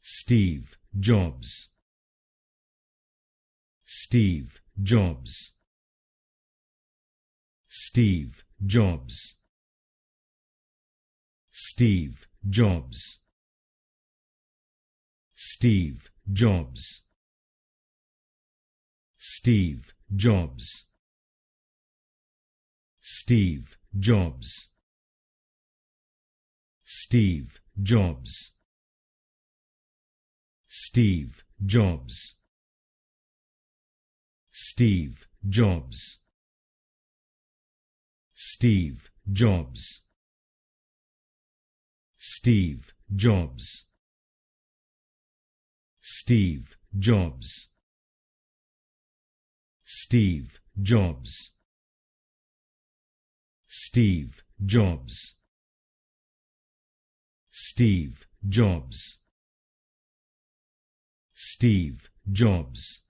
Steve Jobs. Steve Jobs. Steve Jobs. Steve Jobs. Steve Jobs. Steve Jobs. Steve Jobs. Steve Jobs. Steve Jobs. Steve Jobs. Steve Jobs. Steve Jobs. Steve Jobs. Steve Jobs. Steve Jobs. Steve Jobs. Steve Jobs.